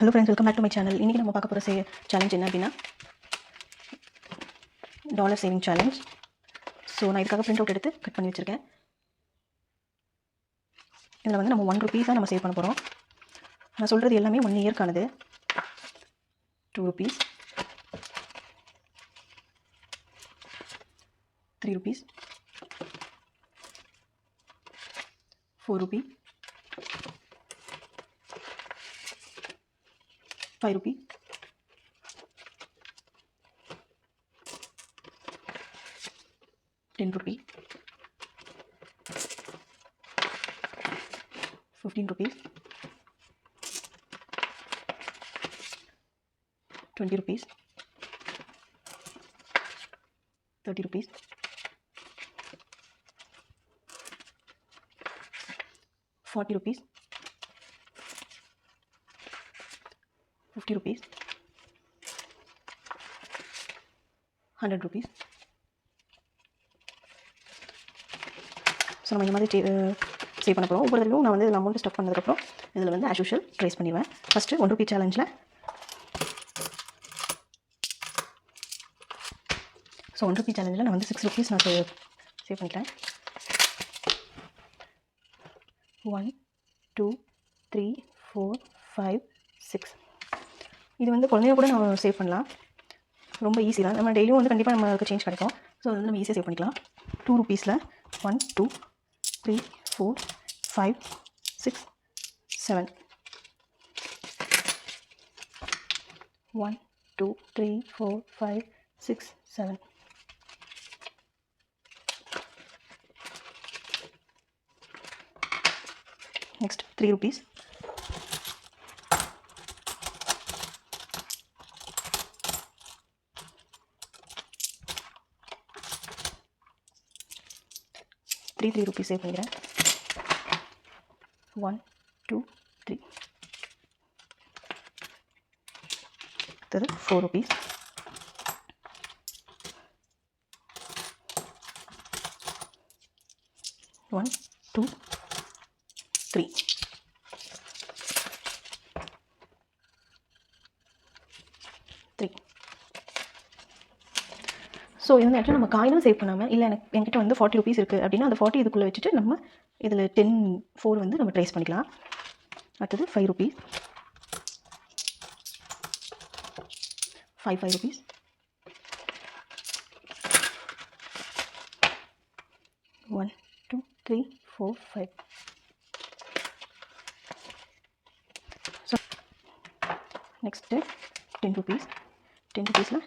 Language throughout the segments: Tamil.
Hello friends, welcome back to my channel. இன்றைக்கி நம்ம பார்க்க போகிற சேலஞ்ச் என்ன அப்படின்னா டாலர் சேவிங் சேலஞ்ச். ஸோ நான் இதுக்காக பிரிண்ட் அவுட் எடுத்து கட் பண்ணி வச்சுருக்கேன். இதில் வந்து நம்ம 1 ரூபீஸாக நம்ம சேவ் பண்ண போகிறோம். நான் சொல்கிறது எல்லாமே 1 இயர்க்கானது. 2 rupees, 3 rupees, 4 rupee, 5 rupee, 10 rupee, 15 rupees, 20 rupees, 30 rupees, 40 rupees, 50 rupees, 100 rupees. So நம்ம இந்த மாதிரி சேவ் பண்ண போகிறோம். ஒவ்வொரு தடவையும் நான் வந்து அமௌண்ட் ஸ்டப் பண்ணதுக்கப்புறம் இதில் வந்து ஆஸ் யூஷுவல் ட்ரேஸ் பண்ணிடுவேன். ஃபஸ்ட்டு 1 ரூபி சேலஞ்சில் ஸோ 1 ரூபி சேலஞ்சில் நான் வந்து 6 rupees நான் சேவ் பண்ணிட்டேன். 1 2 3 4 5 6. இது வந்து குழந்தைங்க கூட நம்ம சேவ் பண்ணலாம். ரொம்ப ஈஸி தான். நம்ம டெய்லியும் வந்து கண்டிப்பாக நம்மளுக்கு சேஞ்ச் கிடைக்கும். ஸோ அது வந்து நம்ம ஈஸியாக சேவ் பண்ணிக்கலாம். 2 rupeesல 1 2 3 4 5 6 7. 1 2 3 4 5 6 7. Next 3 rupees. 3 rupees சேவ் பண்ணிக்கிறேன். 1 2 3. அடுத்தது 4 rupees. 1 2 3. 3. ஸோ இது வந்து ஆக்சுவலாக நம்ம காயினும் சேவ் பண்ணாமல், இல்லை என்கிட்ட வந்து 40 rupees இருக்குது அப்படின்னா அந்த 40 இதுக்குள்ளே வச்சுட்டு நம்ம இதில் 10 4 வந்து நம்ம ட்ரேஸ் பண்ணிக்கலாம். அடுத்தது 5 rupees, 5 rupees, 1 2 3 4 5. So next 10 rupees. 10 rupeesல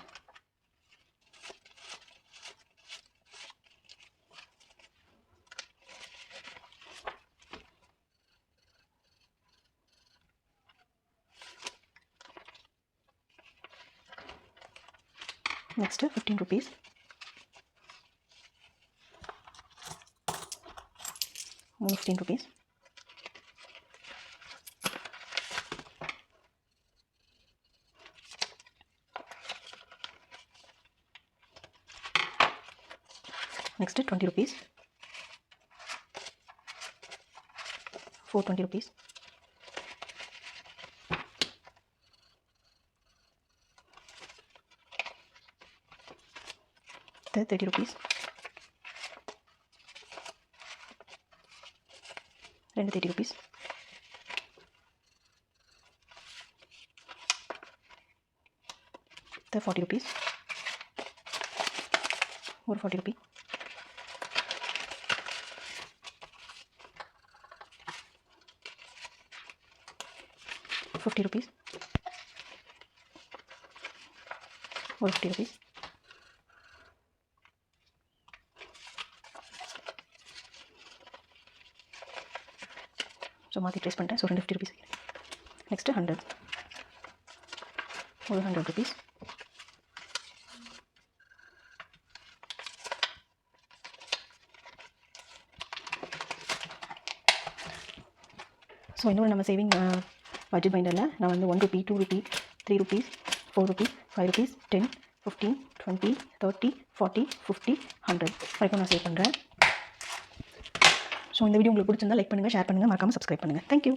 next 15 rupees. 15 rupees. Next 20 rupees. 4 20 rupees. 30 rupees. 2 30 rupees. 40 rupees. 40 rupees. 50 rupees. 50 rupees. So மாற்றி ட்ரேஸ் பண்ணிட்டேன். So 250 rupees. Next 100. 100 rupees. So இன்னொரு நம்ம சேவிங் பட்ஜெட் பைண்டரில் நான் வந்து 1 rupee, 2 rupee, 3 rupees, 4 rupees, 5 rupees, 10, 15, 20, 30, 40, 50, 100 வரைக்கும் நான் சேவ் பண்ணுறேன். ஸோ இந்த வீடியோ உங்களுக்கு பிடிச்சிருந்தா லைக் பண்ணுங்கள், ஷேர் பண்ணுங்கள், மறக்காமல் சப்ஸ்கிரைப் பண்ணுங்கள். தேங்க்யூ.